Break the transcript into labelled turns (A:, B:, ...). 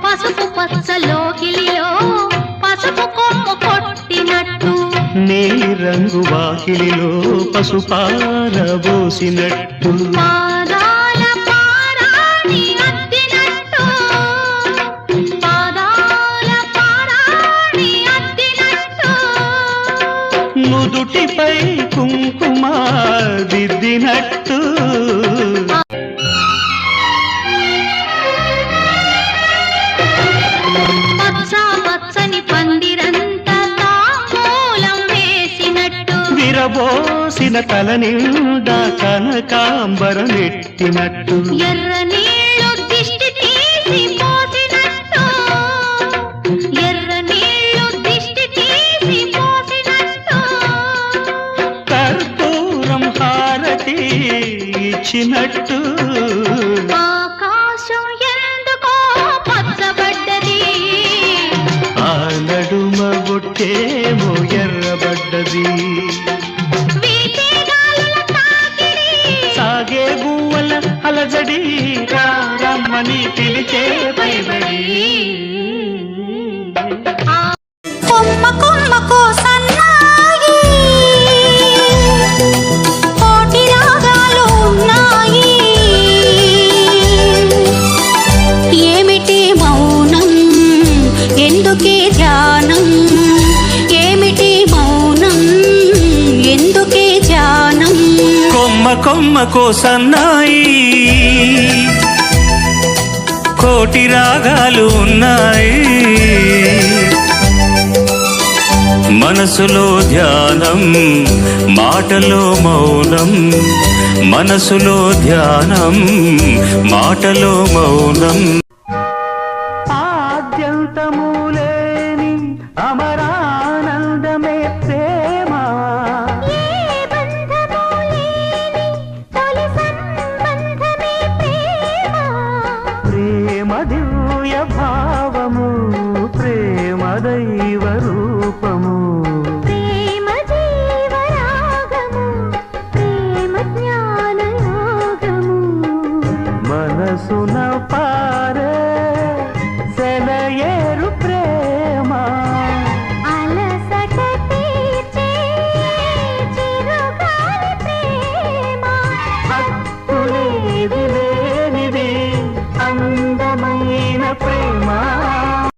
A: పసుపు పచ్చలో కిలిలో పసుపు కొమ్ము కొట్టినట్టు
B: నీ రంగు వాకిలిలో పసుపారబోసినట్టు
A: పాదాల పారాణి అద్దినట్టు పాదాల పారాణి అద్దినట్టు
B: నుదుటిపై కుంకుమ దిద్దినట్టు
A: పచ్చని పందిరంతా తాంబూలం వేసినట్టు
B: విరబోసిన తల నిండా కనకాంబరం ఎట్టినట్టు
A: ఎర్ర నీళ్ళు దిష్టి తీసి పోసినట్టు ఎర్ర నీళ్ళు దిష్టి తీసి పోసినట్టు
B: కర్పూరం హారతి ఇచ్చినట్టు
A: ఆకాశం ఎందుకో పచ్చబడ్డది
B: ఆ నడుమ బొట్టేమో ఎర్రబడ్డది
A: వీటిగాలుల తాకిడి
B: సాగే గువ్వల అలజడి రమ్మని పిలిచే పైబడి
A: కొమ్మ కొమ్మకో సన్నాయి కోటి రాగాలు ఉన్నాయి ఏమిటి మౌనం ఎందుకే ధ్యానం ఏమిటి మౌనం ఎందుకే ధ్యానం
B: కొమ్మ కొమ్మకో సన్నాయి కోటి రాగాలు ఉన్నాయి మనసులో ధ్యానం మాటలో మౌనం మనసులో ధ్యానం మాటలో మౌనం